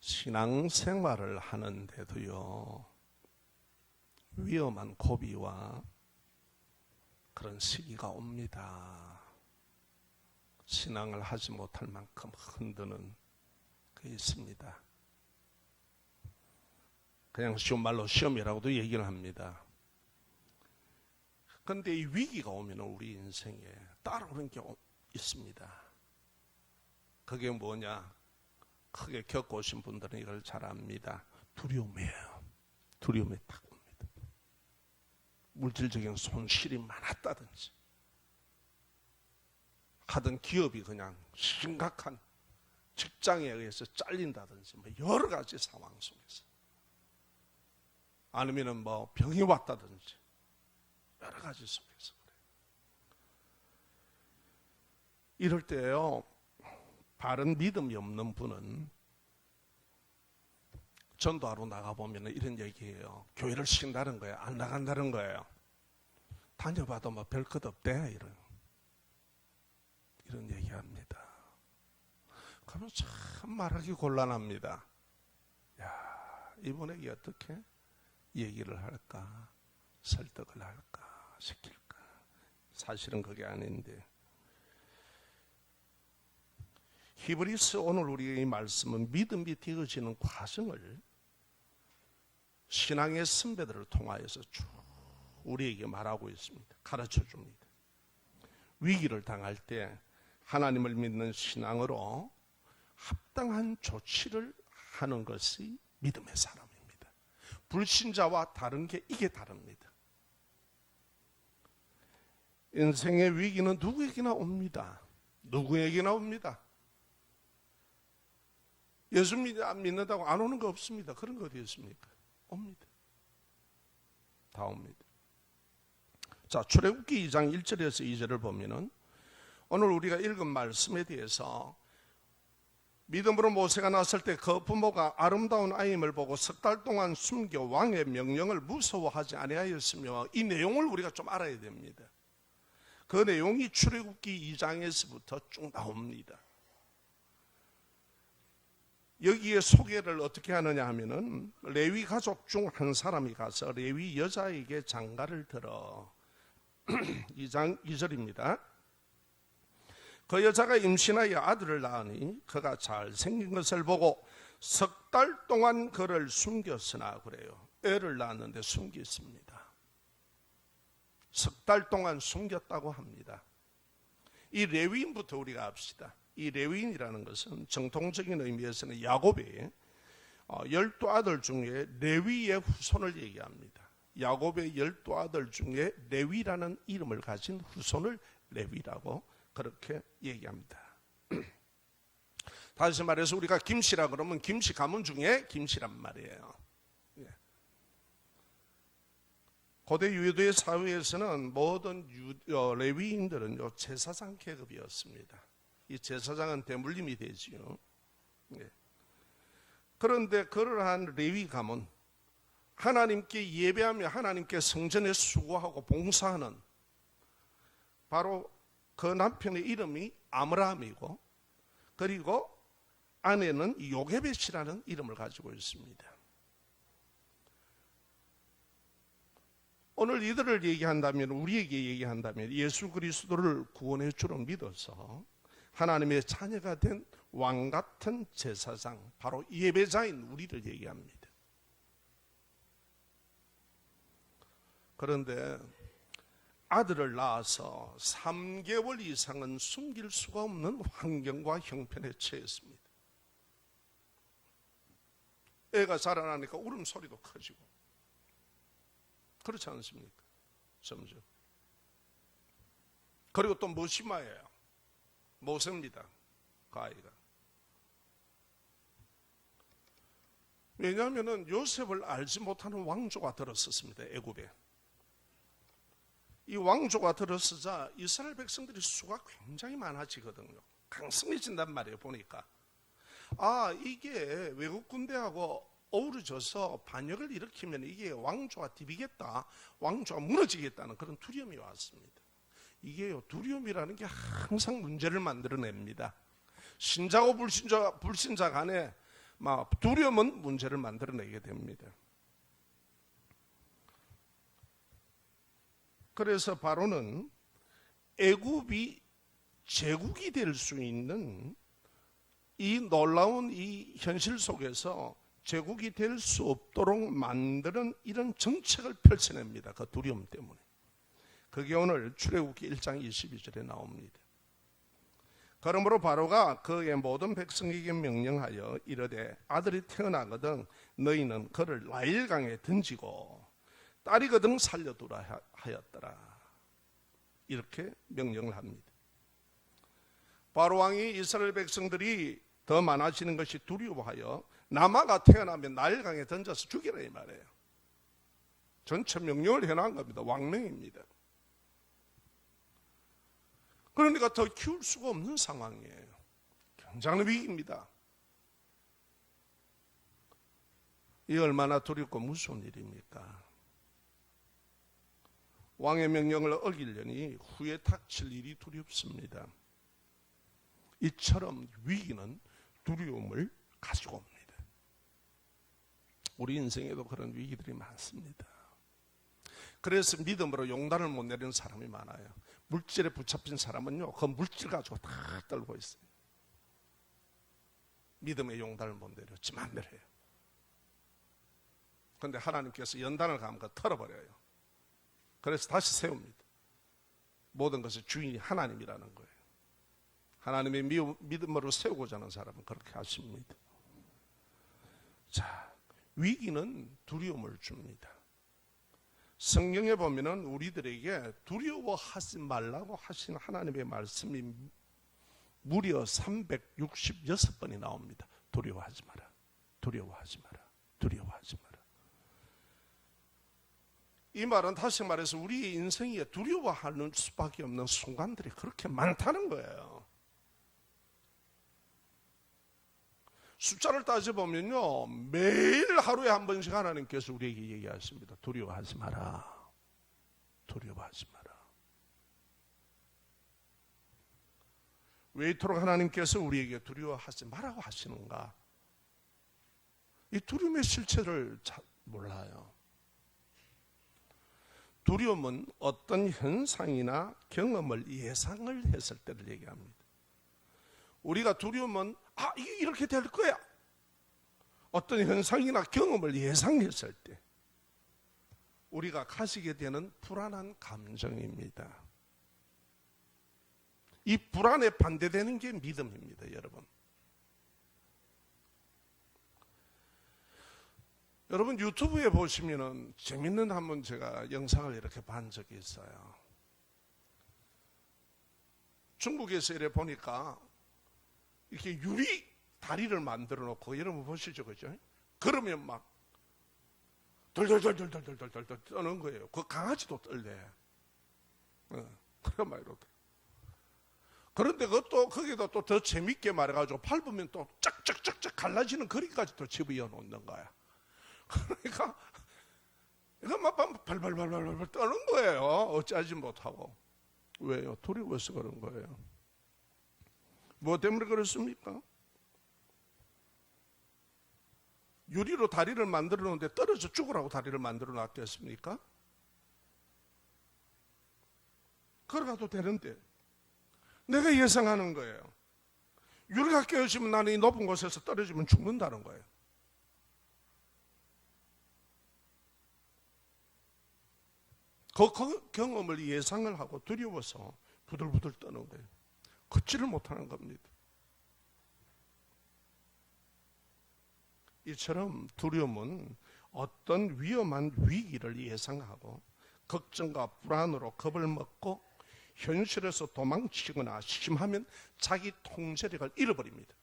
신앙생활을 하는데도요, 위험한 고비와 그런 시기가 옵니다. 신앙을 하지 못할 만큼 흔드는 게 있습니다. 그냥 쉬운 말로 시험이라고도 얘기를 합니다. 그런데 이 위기가 오면 우리 인생에 따라오는 게 있습니다. 그게 뭐냐? 크게 겪어오신 분들은 이걸 잘 압니다. 두려움이에요. 두려움이 딱 옵니다. 물질적인 손실이 많았다든지, 하던 기업이 그냥 심각한 직장에 의해서 잘린다든지, 뭐 여러 가지 상황 속에서, 아니면은 뭐 병이 왔다든지, 여러 가지 속에서 그래요. 이럴 때요, 바른 믿음이 없는 분은 전도하러 나가보면 이런 얘기해요. 교회를 쉰다는 거예요. 안 나간다는 거예요. 다녀봐도 뭐 별 것 없대. 이런 얘기합니다. 그러면 참 말하기 곤란합니다. 야, 이분에게 어떻게 얘기를 할까? 설득을 할까? 시킬까? 사실은 그게 아닌데. 히브리서 오늘 우리의 이 말씀은 믿음이 되어지는 과정을 신앙의 선배들을 통하여서 쭉 우리에게 말하고 있습니다. 가르쳐 줍니다. 위기를 당할 때 하나님을 믿는 신앙으로 합당한 조치를 하는 것이 믿음의 사람입니다. 불신자와 다른 게 이게 다릅니다. 인생의 위기는 누구에게나 옵니다. 누구에게나 옵니다. 예수 믿는다고 안 오는 거 없습니다. 그런 거 어디 있습니까? 옵니다. 다 옵니다. 자, 출애굽기 2장 1절에서 2절을 보면은 오늘 우리가 읽은 말씀에 대해서 믿음으로 모세가 났을 때 그 부모가 아름다운 아임을 보고 석 달 동안 숨겨 왕의 명령을 무서워하지 아니하였으며, 이 내용을 우리가 좀 알아야 됩니다. 그 내용이 출애굽기 2장에서부터 쭉 나옵니다. 여기에 소개를 어떻게 하느냐 하면은 레위 가족 중 한 사람이 가서 레위 여자에게 장가를 들어 2장 2절입니다. 그 여자가 임신하여 아들을 낳으니 그가 잘생긴 것을 보고 석 달 동안 그를 숨겼으나, 그래요. 애를 낳았는데 숨겼습니다. 석 달 동안 숨겼다고 합니다. 이 레위인부터 우리가 합시다. 이 레위인이라는 것은 정통적인 의미에서는 야곱의 12아들 중에 레위의 후손을 얘기합니다. 야곱의 12아들 중에 레위라는 이름을 가진 후손을 레위라고 그렇게 얘기합니다. 다시 말해서 우리가 김씨라 그러면 김씨 가문 중에 김씨란 말이에요. 고대 유대의 사회에서는 모든 레위인들은 제사장 계급이었습니다. 이 제사장은 대물림이 되지요. 그런데 그러한 레위 가문, 하나님께 예배하며 하나님께 성전에 수고하고 봉사하는, 바로 그 남편의 이름이 아므람이고, 그리고 아내는 요게벳이라는 이름을 가지고 있습니다. 오늘 이들을 얘기한다면, 우리에게 얘기한다면 예수 그리스도를 구원의 주로 믿어서 하나님의 자녀가 된 왕같은 제사장, 바로 예배자인 우리를 얘기합니다. 그런데 아들을 낳아서 3개월 이상은 숨길 수가 없는 환경과 형편에 처했습니다. 애가 자라나니까 울음소리도 커지고, 그렇지 않습니까? 점점. 그리고 또 모시마예요. 모세입니다. 그 아이가. 왜냐하면 요셉을 알지 못하는 왕조가 들어섰습니다. 애굽에. 이 왕조가 들어서자 이스라엘 백성들이 수가 굉장히 많아지거든요. 강성해진단 말이에요. 보니까 이게 외국 군대하고 어우러져서 반역을 일으키면 이게 왕조가 뒤비겠다, 왕조가 무너지겠다는 그런 두려움이 왔습니다. 이게요, 두려움이라는 게 항상 문제를 만들어냅니다. 신자고 불신자 간에 두려움은 문제를 만들어내게 됩니다. 그래서 바로는 애굽이 제국이 될 수 있는 이 놀라운 이 현실 속에서 제국이 될 수 없도록 만드는 이런 정책을 펼쳐냅니다. 그 두려움 때문에. 그게 오늘 출애굽기 1장 22절에 나옵니다. 그러므로 바로가 그의 모든 백성에게 명령하여 이르되 아들이 태어나거든 너희는 그를 나일강에 던지고 딸이거든 살려두라 하였더라. 이렇게 명령을 합니다. 바로 왕이 이스라엘 백성들이 더 많아지는 것이 두려워하여 남아가 태어나면 나일강에 던져서 죽이라 이 말이에요. 전체 명령을 해놓은 겁니다. 왕명입니다. 그러니까 더 키울 수가 없는 상황이에요. 굉장한 위기입니다. 이 얼마나 두렵고 무서운 일입니까? 왕의 명령을 어기려니 후에 닥칠 일이 두렵습니다. 이처럼 위기는 두려움을 가지고 옵니다. 우리 인생에도 그런 위기들이 많습니다. 그래서 믿음으로 용단을 못 내리는 사람이 많아요. 물질에 붙잡힌 사람은요, 그 물질 가지고 다 떨고 있어요. 믿음의 용단을 못 내렸지 마음대로 해요. 그런데 하나님께서 연단을 가면 그거 털어버려요. 그래서 다시 세웁니다. 모든 것의 주인이 하나님이라는 거예요. 하나님의 믿음으로 세우고자 하는 사람은 그렇게 하십니다. 자, 위기는 두려움을 줍니다. 성경에 보면은 우리들에게 두려워하지 말라고 하신 하나님의 말씀이 무려 366번이 나옵니다. 두려워하지 마라. 두려워하지 마라. 두려워하지 마라. 이 말은 다시 말해서 우리 인생에 두려워하는 수밖에 없는 순간들이 그렇게 많다는 거예요. 숫자를 따져보면요, 매일 하루에 한 번씩 하나님께서 우리에게 얘기하십니다. 두려워하지 마라. 두려워하지 마라. 왜 이토록 하나님께서 우리에게 두려워하지 말라고 하시는가? 이 두려움의 실체를 잘 몰라요. 두려움은 어떤 현상이나 경험을 예상을 했을 때를 얘기합니다. 우리가 두려움은 이게 이렇게 될 거야. 어떤 현상이나 경험을 예상했을 때 우리가 가지게 되는 불안한 감정입니다. 이 불안에 반대되는 게 믿음입니다, 여러분. 여러분 유튜브에 보시면은 재밌는 한번 제가 영상을 이렇게 본 적이 있어요. 중국에서 이래 보니까 이렇게 유리 다리를 만들어 놓고 여러분 보시죠, 그죠? 그러면 막 덜덜덜덜덜덜덜 떠는 거예요. 그 강아지도 떨래. 그런 말이로. 그런데 그것도 거기다 또 더 재밌게 말해가지고 밟으면 또 짝짝짝짝 갈라지는 거리까지 또 집어넣어 놓는 거야. 그러니까 이거 막 발발발발발 떠는 거예요. 어찌하지 못하고. 왜요? 두려워서 그런 거예요. 뭐 때문에 그렇습니까? 유리로 다리를 만들어 놓는데 떨어져 죽으라고 다리를 만들어 놨겠습니까? 걸어가도 되는데 내가 예상하는 거예요. 유리가 깨어지면 나는 이 높은 곳에서 떨어지면 죽는다는 거예요. 그 경험을 예상을 하고 두려워서 부들부들 떠는 거예요. 걷지를 못하는 겁니다. 이처럼 두려움은 어떤 위험한 위기를 예상하고 걱정과 불안으로 겁을 먹고 현실에서 도망치거나 심하면 자기 통제력을 잃어버립니다.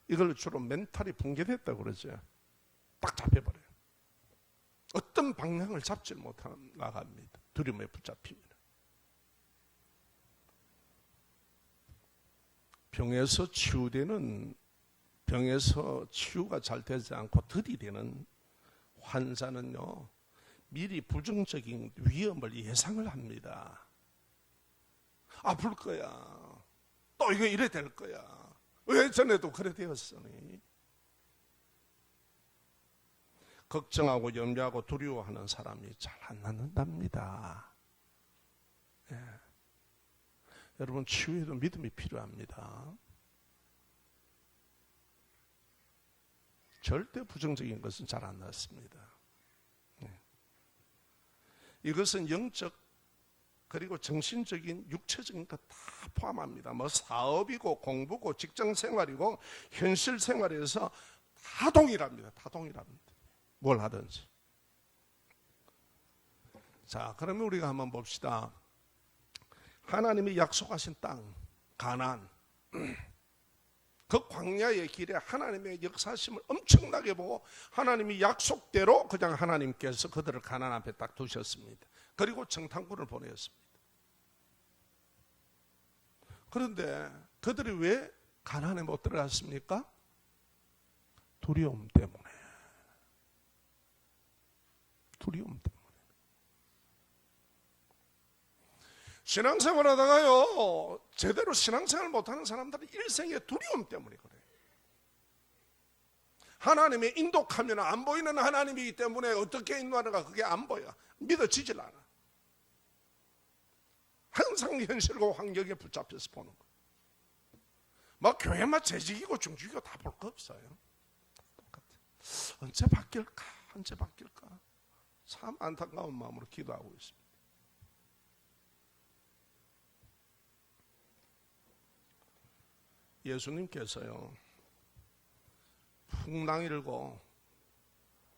이걸 주로 멘탈이 붕괴됐다고 그러죠. 딱 잡혀버려요. 어떤 방향을 잡지 못하고 나갑니다. 두려움에 붙잡히면. 병에서 치유가 잘 되지 않고 들이대는 환자는요, 미리 부정적인 위험을 예상을 합니다. 아플 거야. 또 이거 이래 될 거야. 왜 전에도 그래 되었으니. 걱정하고 염려하고 두려워하는 사람이 잘 안 낫는답니다. 예. 여러분, 치유에도 믿음이 필요합니다. 절대 부정적인 것은 잘 안 낫습니다. 예. 이것은 영적 그리고 정신적인 육체적인 것 다 포함합니다. 뭐 사업이고 공부고 직장 생활이고 현실 생활에서 다 동일합니다. 다 동일합니다. 뭘 하든지. 자, 그러면 우리가 한번 봅시다. 하나님이 약속하신 땅, 가나안. 그 광야의 길에 하나님의 역사심을 엄청나게 보고 하나님이 약속대로 그냥 하나님께서 그들을 가나안 앞에 딱 두셨습니다. 그리고 정탐꾼을 보냈습니다. 그런데 그들이 왜 가나안에 못 들어갔습니까? 두려움 때문에. 두려움 때문에. 신앙생활 하다가요, 제대로 신앙생활 못하는 사람들은 일생의 두려움 때문에 그래요. 하나님의 인도하면 안 보이는 하나님이기 때문에 어떻게 인도하는가 그게 안 보여. 믿어지질 않아. 항상 현실과 환경에 붙잡혀서 보는 거예요. 막 교회만 재직이고 중직이고 다 볼 거 없어요. 똑같아. 언제 바뀔까? 언제 바뀔까? 참 안타까운 마음으로 기도하고 있습니다. 예수님께서요, 풍랑 일고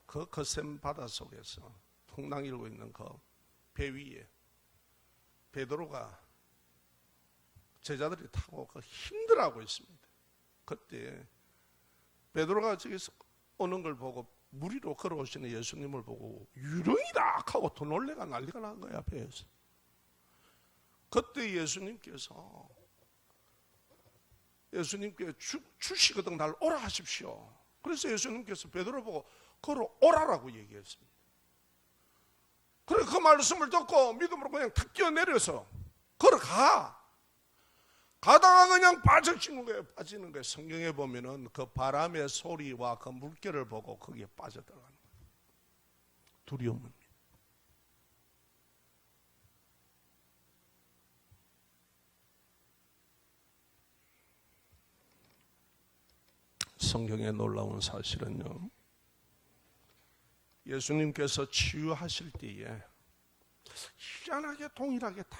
그 거센 바다 속에서 풍랑 일고 있는 그 배 위에 베드로가 제자들이 타고 그 힘들어하고 있습니다. 그때 베드로가 저기서 오는 걸 보고 물 위로 걸어오시는 예수님을 보고 유령이다 하고 더 놀래가 난리가 난 거야, 배에서. 그때 예수님께 주시거든 날 오라 하십시오. 그래서 예수님께서 베드로 보고 걸어오라라고 얘기했습니다. 그래 그 말씀을 듣고 믿음으로 그냥 탁 뛰어내려서 걸어가. 가다가 그냥 빠지는 거예요. 성경에 보면은 그 바람의 소리와 그 물결을 보고 거기에 빠져들어가는 거예요. 두려움입니다. 성경에 놀라운 사실은요, 예수님께서 치유하실 때에 희한하게 동일하게 다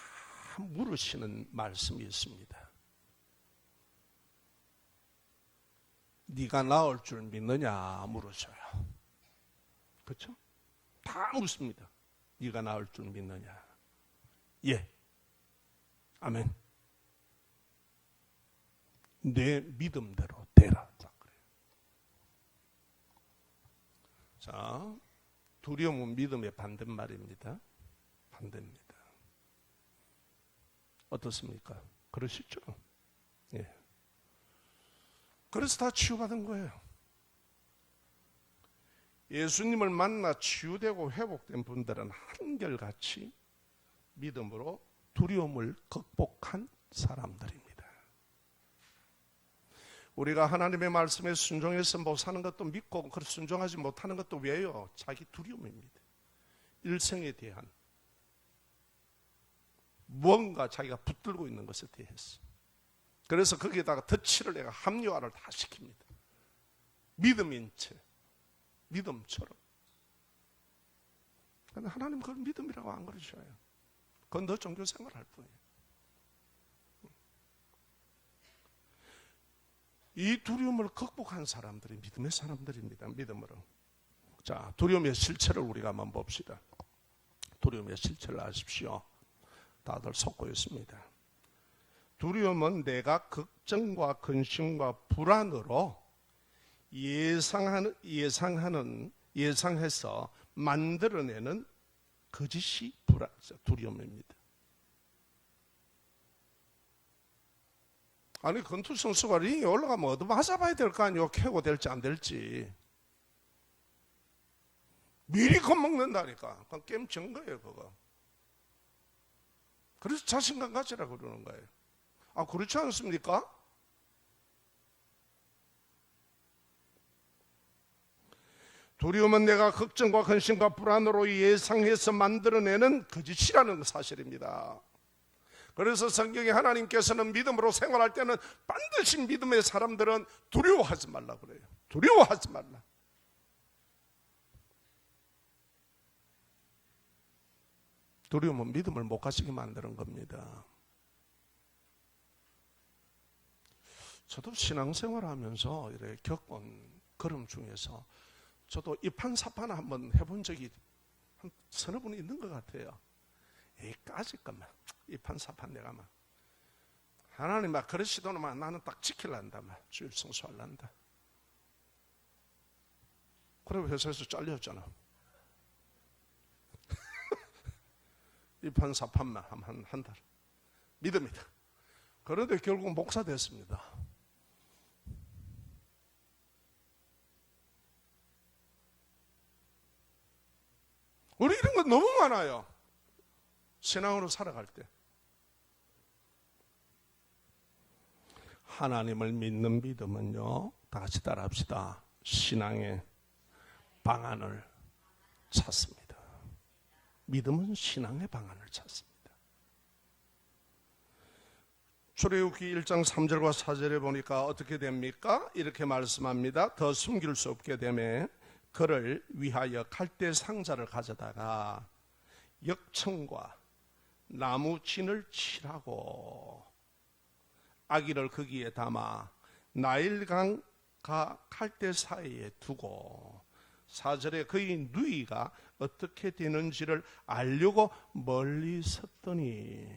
물으시는 말씀이 있습니다. 네가 나을 줄 믿느냐 물으셔요. 그렇죠? 다 묻습니다. 네가 나을 줄 믿느냐? 예. 아멘. 내 믿음대로 되라. 자, 두려움은 믿음의 반대말입니다. 반대입니다. 어떻습니까? 그러시죠? 예. 그래서 다 치유받은 거예요. 예수님을 만나 치유되고 회복된 분들은 한결같이 믿음으로 두려움을 극복한 사람들입니다. 우리가 하나님의 말씀에 순종해서 못 사는 것도 믿고 순종하지 못하는 것도 왜요? 자기 두려움입니다. 일생에 대한 무언가 자기가 붙들고 있는 것에 대해서. 그래서 거기에다가 덧칠을 내가 합리화를 다 시킵니다. 믿음인 채, 믿음처럼. 그런데 하나님 그걸 믿음이라고 안 그러셔요. 그건 너 종교 생활할 뿐이에요. 이 두려움을 극복한 사람들이 믿음의 사람들입니다. 믿음으로. 자, 두려움의 실체를 우리가 한번 봅시다. 두려움의 실체를 아십시오. 다들 속고 있습니다. 두려움은 내가 걱정과 근심과 불안으로 예상해서 만들어내는 거짓이 두려움입니다. 아니 권투 선수가 링에 올라가면 어디 맞아봐야 될 거 아니에요. 캐고 될지 안 될지. 미리 겁먹는다니까. 그건 게임 진 거예요 그거. 그래서 자신감 가지라 그러는 거예요. 아 그렇지 않습니까? 두려움은 내가 걱정과 근심과 불안으로 예상해서 만들어내는 거짓이라는 사실입니다. 그래서 성경에 하나님께서는 믿음으로 생활할 때는 반드시 믿음의 사람들은 두려워하지 말라고 그래요. 두려워하지 말라. 두려움은 믿음을 못 가지게 만드는 겁니다. 저도 신앙생활 하면서 이렇게 겪은 걸음 중에서 저도 이판사판 한번 해본 적이 한 서너 번 있는 것 같아요. 까짓것만 이판사판 내가 막 하나님 막 그러시더니만 나는 딱 지킬란다 막 주일 성수할란다. 그래 회사에서 잘렸잖아. 이판사판만 한 달 믿음이다. 그런데 결국 목사 됐습니다. 우리 이런 거 너무 많아요. 신앙으로 살아갈 때 하나님을 믿는 믿음은요, 다 같이 따라합시다. 신앙의 방안을 찾습니다. 믿음은 신앙의 방안을 찾습니다. 출애굽기 1장 3절과 4절에 보니까 어떻게 됩니까? 이렇게 말씀합니다. 더 숨길 수 없게 되매 그를 위하여 갈대 상자를 가져다가 역청과 나무 진을 칠하고 아기를 거기에 담아 나일강과 갈대 사이에 두고 4절에 그의 누이가 어떻게 되는지를 알려고 멀리 섰더니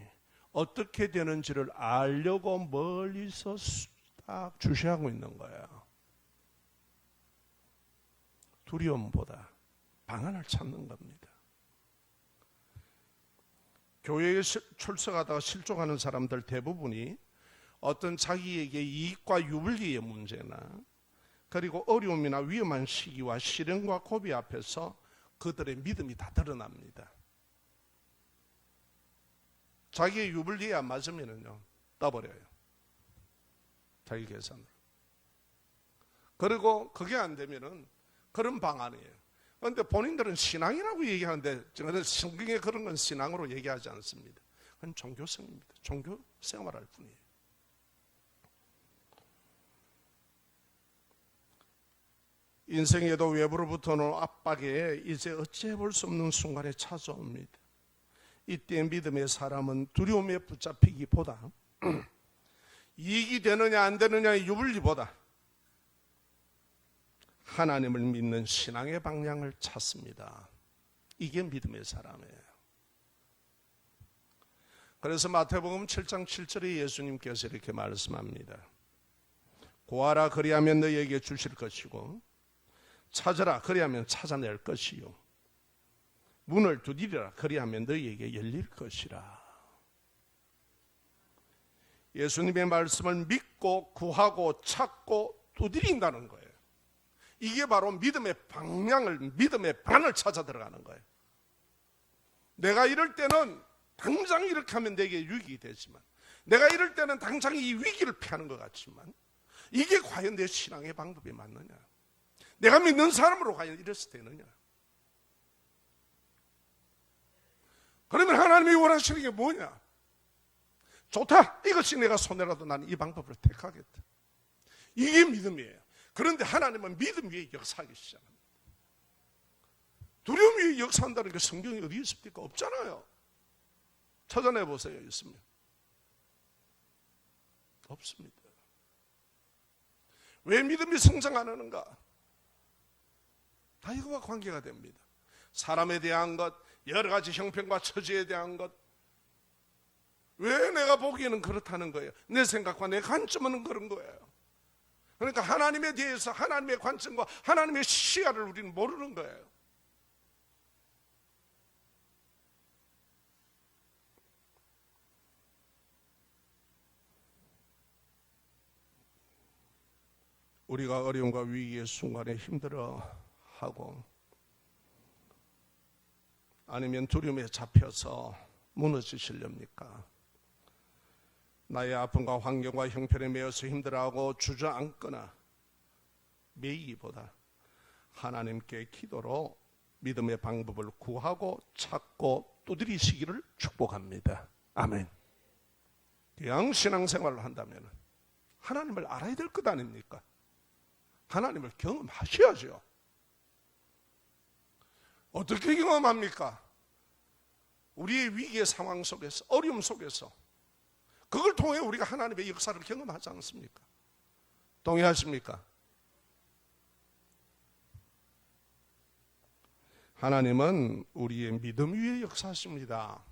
어떻게 되는지를 알려고 멀리서 딱 주시하고 있는 거예요. 두려움보다 방안을 찾는 겁니다. 교회에 출석하다가 실족하는 사람들 대부분이 어떤 자기에게 이익과 유불리의 문제나 그리고 어려움이나 위험한 시기와 시련과 고비 앞에서 그들의 믿음이 다 드러납니다. 자기의 유불리에 안 맞으면요 떠버려요. 자기 계산을. 그리고 그게 안 되면은 그런 방안이에요. 그런데 본인들은 신앙이라고 얘기하는데 저는 성경에 그런 건 신앙으로 얘기하지 않습니다. 그건 종교성입니다. 종교 생활할 뿐이에요. 인생에도 외부로부터는 압박에 이제 어찌해 볼 수 없는 순간에 찾아옵니다. 이때 믿음의 사람은 두려움에 붙잡히기보다 이익이 되느냐 안 되느냐의 유불리보다 하나님을 믿는 신앙의 방향을 찾습니다. 이게 믿음의 사람이에요. 그래서 마태복음 7장 7절에 예수님께서 이렇게 말씀합니다. 구하라 그리하면 너희에게 주실 것이고 찾으라 그리하면 찾아낼 것이요 문을 두드리라 그리하면 너희에게 열릴 것이라. 예수님의 말씀을 믿고 구하고 찾고 두드린다는 거예요. 이게 바로 믿음의 방향을, 믿음의 반을 찾아 들어가는 거예요. 내가 이럴 때는 당장 이렇게 하면 내게 유익이 되지만, 내가 이럴 때는 당장 이 위기를 피하는 것 같지만, 이게 과연 내 신앙의 방법이 맞느냐? 내가 믿는 사람으로 과연 이랬을 되느냐? 그러면 하나님이 원하시는 게 뭐냐? 좋다. 이것이 내가 손해라도 나는 이 방법을 택하겠다. 이게 믿음이에요. 그런데 하나님은 믿음 위에 역사하기 시작합니다. 두려움 위에 역사한다는 게 성경에 어디 있습니까? 없잖아요. 찾아내 보세요. 있으면. 없습니다. 왜 믿음이 성장 안 하는가? 다 이거와 관계가 됩니다. 사람에 대한 것, 여러 가지 형편과 처지에 대한 것. 왜 내가 보기에는 그렇다는 거예요? 내 생각과 내 관점은 그런 거예요. 그러니까 하나님에 대해서 하나님의 관점과 하나님의 시야를 우리는 모르는 거예요. 우리가 어려움과 위기의 순간에 힘들어하고 아니면 두려움에 잡혀서 무너지시렵니까? 나의 아픔과 환경과 형편에 매여서 힘들어하고 주저앉거나 매이기보다 하나님께 기도로 믿음의 방법을 구하고 찾고 두드리시기를 축복합니다. 아멘. 그냥 신앙생활을 한다면 하나님을 알아야 될 것 아닙니까? 하나님을 경험하셔야죠. 어떻게 경험합니까? 우리의 위기의 상황 속에서, 어려움 속에서 그걸 통해 우리가 하나님의 역사를 경험하지 않습니까? 동의하십니까? 하나님은 우리의 믿음 위에 역사하십니다.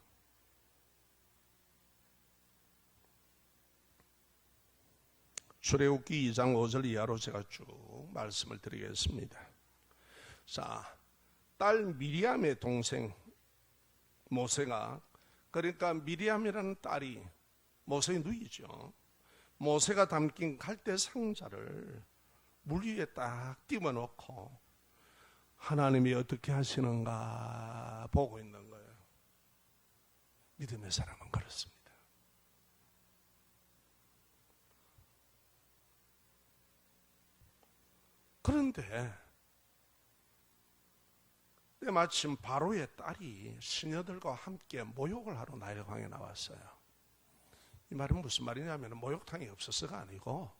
출애굽기 2장 5절 이하로 제가 쭉 말씀을 드리겠습니다. 자, 딸 미리암의 동생 모세가, 그러니까 미리암이라는 딸이 모세의 누이죠. 모세가 담긴 갈대 상자를 물 위에 딱 띄워놓고 하나님이 어떻게 하시는가 보고 있는 거예요. 믿음의 사람은 그렇습니다. 그런데 마침 바로의 딸이 시녀들과 함께 모욕을 하러 나일강에 나왔어요. 이 말은 무슨 말이냐면 목욕탕이 없어서가 아니고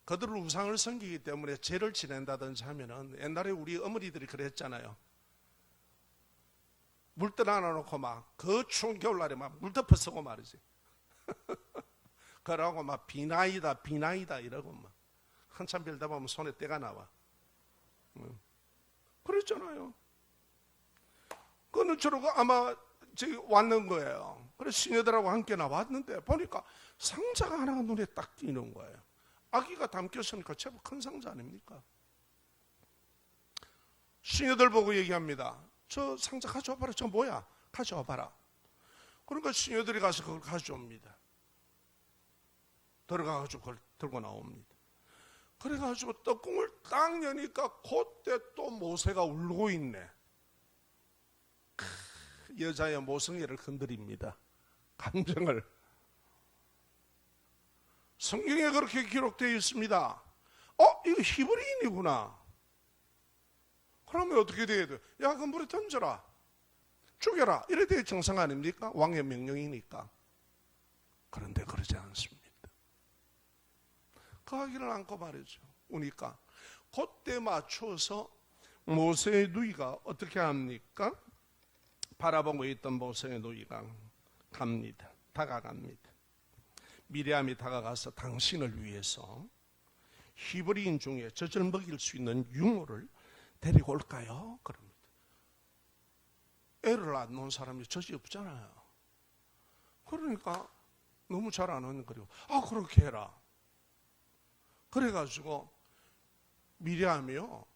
그들은 우상을 섬기기 때문에 죄를 지낸다든지 하면은 옛날에 우리 어머니들이 그랬잖아요. 물들 하나 놓고 막 그 추운 겨울날에 막 물 덮어 쓰고 말이지. 그러고 막 비나이다 이러고 막 한참 빌다 보면 손에 때가 나와. 그랬잖아요. 그는 저러고 아마 저기 왔는 거예요. 그래서 시녀들하고 함께 나왔는데 보니까 상자가 하나가 눈에 딱 띄는 거예요. 아기가 담겼으니까 제법 큰 상자 아닙니까? 시녀들 보고 얘기합니다. 저 상자 가져와봐라. 저 뭐야? 가져와봐라. 그러니까 시녀들이 가서 그걸 가져옵니다. 들어가가지고 그걸 들고 나옵니다. 그래가지고 떡국을 딱 여니까 그때 또 모세가 울고 있네. 여자의 모성애를 건드립니다. 감정을. 성경에 그렇게 기록되어 있습니다. 이거 히브리인이구나. 그러면 어떻게 돼야 돼? 야, 그 물에 던져라. 죽여라. 이래 돼야 정상 아닙니까? 왕의 명령이니까. 그런데 그러지 않습니다. 그 아기를 안고 말이죠. 우니까 그때 맞춰서 모세의 누이가 어떻게 합니까? 바라보고 있던 모세의 누이가 갑니다. 다가갑니다. 미리암이 다가가서 당신을 위해서 히브리인 중에 젖을 먹일 수 있는 융어를 데리고 올까요? 그럽니다. 애를 안 놓은 사람이 젖이 없잖아요. 그러니까 너무 잘 안 하는 거예요. 그렇게 해라. 그래가지고 미리암이요,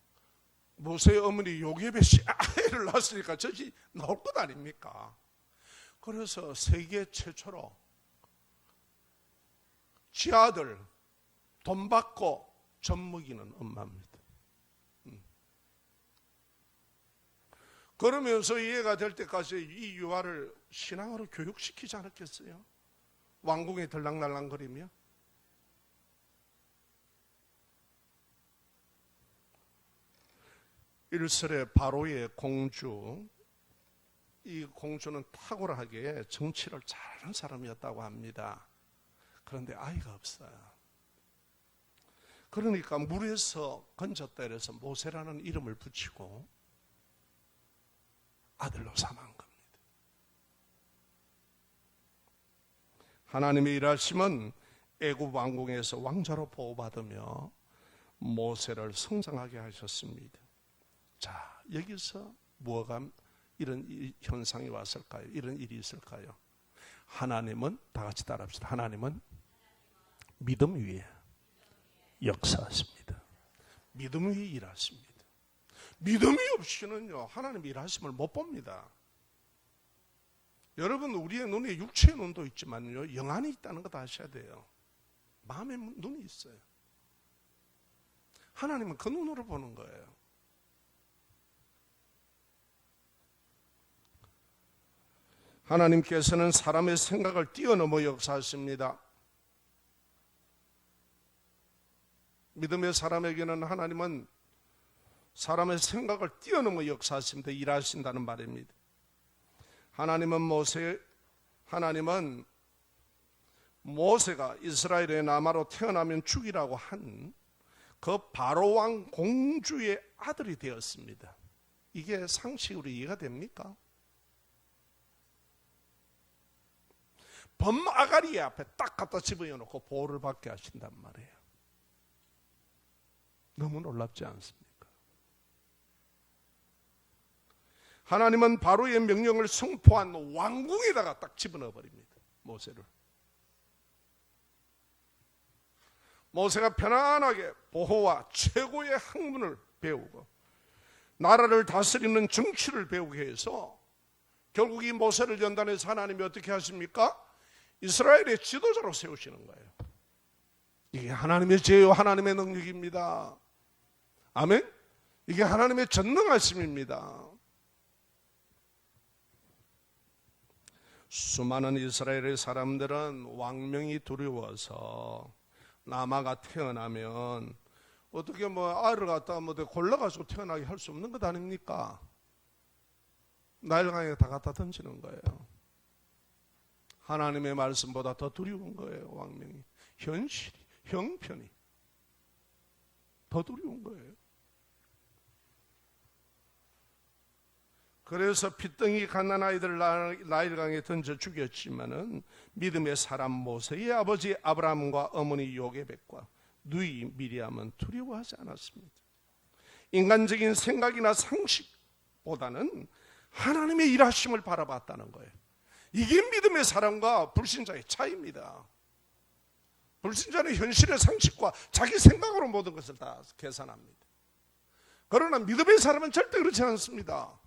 모세의 어머니 요게벳이 애를 낳았으니까 젖이 나올 것 아닙니까? 그래서 세계 최초로 지 아들 돈 받고 젖 먹이는 엄마입니다. 그러면서 이해가 될 때까지 이 유아를 신앙으로 교육시키지 않았겠어요? 왕궁에 들락날락거리며. 일설에 바로의 공주, 이 공주는 탁월하게 정치를 잘하는 사람이었다고 합니다. 그런데 아이가 없어요. 그러니까 물에서 건졌다 이래서 모세라는 이름을 붙이고 아들로 삼은 겁니다. 하나님의 일하심은 애굽 왕궁에서 왕자로 보호받으며 모세를 성장하게 하셨습니다. 자, 여기서 뭐가 이런 현상이 왔을까요? 이런 일이 있을까요? 하나님은, 다 같이 따라합시다. 하나님은 믿음 위에 역사하십니다. 믿음 위에 일하십니다. 믿음이 없이는요, 하나님 일하심을 못 봅니다. 여러분, 우리의 눈에 육체의 눈도 있지만요, 영안이 있다는 거 아셔야 돼요. 마음의 눈이 있어요. 하나님은 그 눈으로 보는 거예요. 하나님께서는 사람의 생각을 뛰어넘어 역사하십니다. 믿음의 사람에게는 하나님은 사람의 생각을 뛰어넘어 역사하십니다. 일하신다는 말입니다. 하나님은 모세가 이스라엘의 남아로 태어나면 죽이라고 한 그 바로왕 공주의 아들이 되었습니다. 이게 상식으로 이해가 됩니까? 범아가리 앞에 딱 갖다 집어넣고 보호를 받게 하신단 말이에요. 너무 놀랍지 않습니까? 하나님은 바로의 명령을 선포한 왕궁에다가 딱 집어넣어 버립니다. 모세를. 모세가 편안하게 보호와 최고의 학문을 배우고 나라를 다스리는 정치를 배우게 해서 결국 이 모세를 연단해서 하나님이 어떻게 하십니까? 이스라엘의 지도자로 세우시는 거예요. 이게 하나님의 죄요, 하나님의 능력입니다. 아멘? 이게 하나님의 전능하심입니다. 수많은 이스라엘의 사람들은 왕명이 두려워서 남아가 태어나면 어떻게 알을 갖다가 골라가지고 태어나게 할 수 없는 것 아닙니까? 나일강에 다 갖다 던지는 거예요. 하나님의 말씀보다 더 두려운 거예요. 왕명이, 현실이, 형편이 더 두려운 거예요. 그래서 핏덩이 갓난 아이들 나일강에 던져 죽였지만은 믿음의 사람 모세의 아버지 아브라함과 어머니 요게벳과 누이 미리암은 두려워하지 않았습니다. 인간적인 생각이나 상식보다는 하나님의 일하심을 바라봤다는 거예요. 이게 믿음의 사람과 불신자의 차이입니다. 불신자는 현실의 상식과 자기 생각으로 모든 것을 다 계산합니다. 그러나 믿음의 사람은 절대 그렇지 않습니다.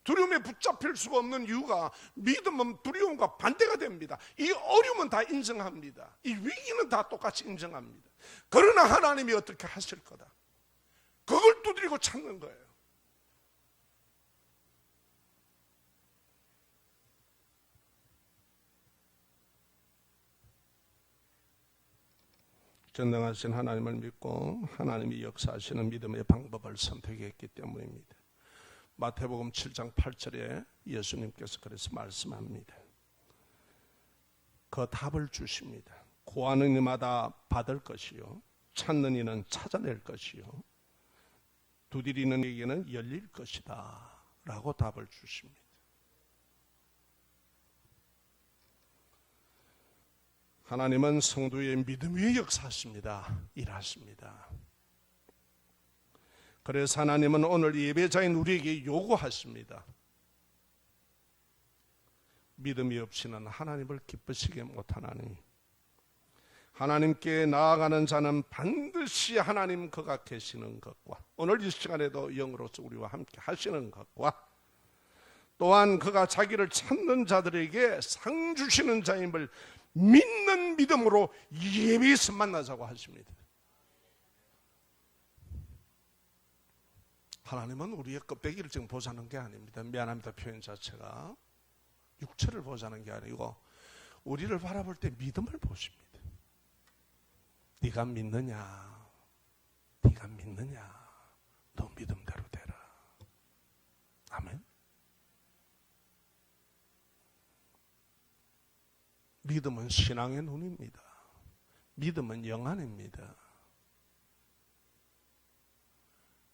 두려움에 붙잡힐 수가 없는 이유가 믿음은 두려움과 반대가 됩니다. 이 어려움은 다 인정합니다. 이 위기는 다 똑같이 인정합니다. 그러나 하나님이 어떻게 하실 거다, 그걸 두드리고 찾는 거예요. 전능하신 하나님을 믿고 하나님이 역사하시는 믿음의 방법을 선택했기 때문입니다. 마태복음 7장 8절에 예수님께서 그래서 말씀합니다. 그 답을 주십니다. 구하는 이마다 받을 것이요, 찾는 이는 찾아낼 것이요, 두드리는 이에게는 열릴 것이다 라고 답을 주십니다. 하나님은 성도의 믿음 위에 역사하십니다. 일하십니다. 그래서 하나님은 오늘 예배자인 우리에게 요구하십니다. 믿음이 없이는 하나님을 기쁘시게 못하나니 하나님께 나아가는 자는 반드시 하나님 그가 계시는 것과 오늘 이 시간에도 영으로서 우리와 함께 하시는 것과 또한 그가 자기를 찾는 자들에게 상 주시는 자임을 믿는 믿음으로 예배에서 만나자고 하십니다. 하나님은 우리의 껍데기를 지금 보자는 게 아닙니다. 미안합니다. 표현 자체가 육체를 보자는 게 아니고 우리를 바라볼 때 믿음을 보십니다. 네가 믿느냐, 네가 믿느냐, 너 믿음대로 되라. 아멘. 믿음은 신앙의 눈입니다. 믿음은 영안입니다.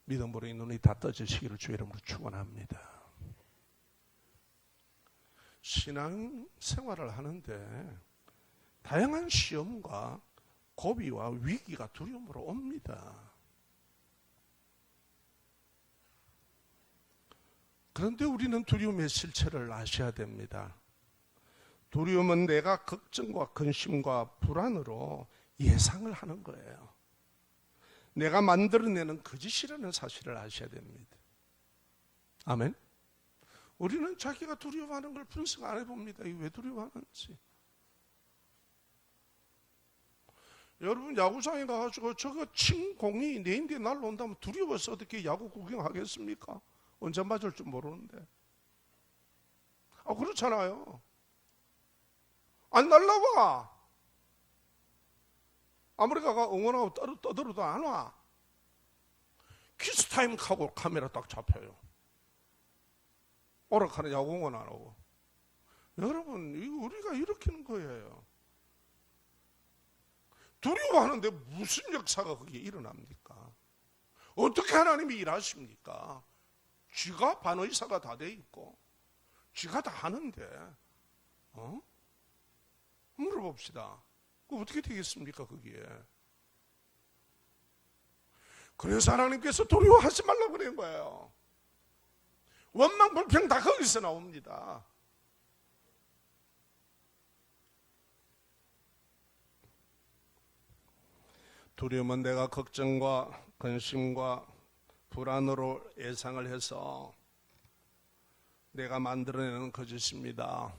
믿음으로 이 눈이 다 떠지시기를 주의 이름으로 축원합니다. 신앙 생활을 하는데 다양한 시험과 고비와 위기가 두려움으로 옵니다. 그런데 우리는 두려움의 실체를 아셔야 됩니다. 두려움은 내가 걱정과 근심과 불안으로 예상을 하는 거예요. 내가 만들어내는 거짓이라는 사실을 아셔야 됩니다. 아멘. 우리는 자기가 두려워하는 걸 분석 안 해봅니다. 이게 왜 두려워하는지. 여러분 야구장에 가가지고 저거 칭공이 내인데 날라온다면 두려워서 어떻게 야구 구경하겠습니까? 언제 맞을 줄 모르는데. 그렇잖아요. 안 날라와. 아무리 가가 응원하고 떠들어도 안 와. 키스타임 하고 카메라 딱 잡혀요. 오락하는 야구공은 안 오고. 여러분, 이거 우리가 일으키는 거예요. 두려워하는데 무슨 역사가 거기에 일어납니까? 어떻게 하나님이 일하십니까? 쥐가 반의사가 다 돼 있고 쥐가 다 하는데 물어봅시다. 그 어떻게 되겠습니까 거기에? 그래서 하나님께서 두려워하지 말라고 그런 거예요. 원망 불평 다 거기서 나옵니다. 두려움은 내가 걱정과 근심과 불안으로 예상을 해서 내가 만들어내는 거짓입니다.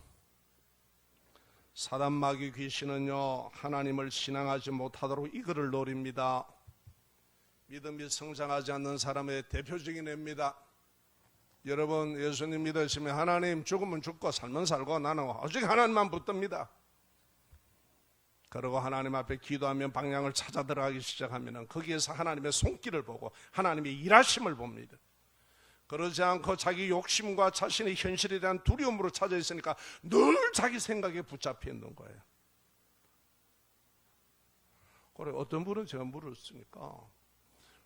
사단 마귀 귀신은요, 하나님을 신앙하지 못하도록 이거를 노립니다. 믿음이 성장하지 않는 사람의 대표적인 예입니다. 여러분, 예수님 믿으시면 하나님 죽으면 죽고 살면 살고 나는 오직 하나님만 붙듭니다. 그리고 하나님 앞에 기도하면 방향을 찾아 들어가기 시작하면 거기에서 하나님의 손길을 보고 하나님의 일하심을 봅니다. 그러지 않고 자기 욕심과 자신의 현실에 대한 두려움으로 찾아 있으니까 늘 자기 생각에 붙잡혀 있는 거예요. 그래, 어떤 분은 제가 물었으니까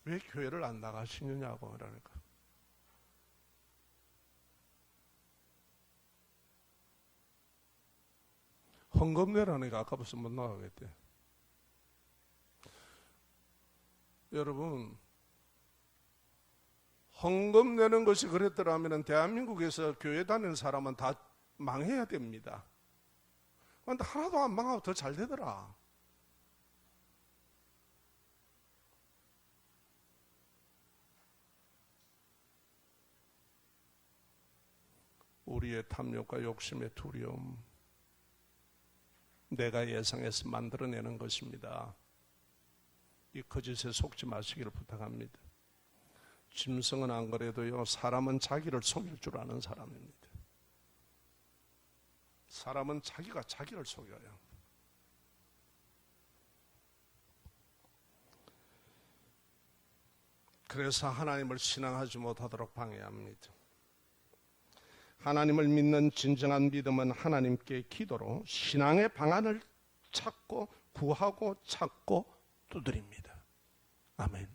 왜 교회를 안 나가시느냐고 그러니까 헌금 내라니까 아까부터 못 나가겠대. 여러분, 헌금 내는 것이 그랬더라면 대한민국에서 교회 다니는 사람은 다 망해야 됩니다. 그런데 하나도 안 망하고 더 잘 되더라. 우리의 탐욕과 욕심의 두려움, 내가 예상해서 만들어내는 것입니다. 이 거짓에 속지 마시기를 부탁합니다. 짐승은 안 그래도요, 사람은 자기를 속일 줄 아는 사람입니다. 사람은 자기가 자기를 속여요. 그래서 하나님을 신앙하지 못하도록 방해합니다. 하나님을 믿는 진정한 믿음은 하나님께 기도로 신앙의 방안을 찾고 구하고 찾고 두드립니다. 아멘.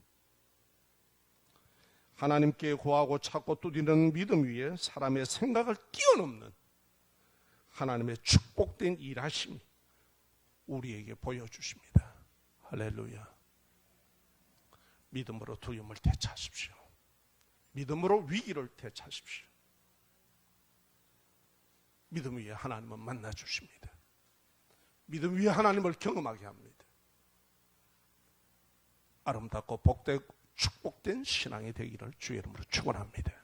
하나님께 구하고 찾고 두드리는 믿음 위에 사람의 생각을 뛰어넘는 하나님의 축복된 일하심이 우리에게 보여주십니다. 할렐루야. 믿음으로 두려움을 되찾으십시오. 믿음으로 위기를 되찾으십시오. 믿음 위에 하나님은 만나주십니다. 믿음 위에 하나님을 경험하게 합니다. 아름답고 복되고 축복된 신앙이 되기를 주의 이름으로 축원합니다.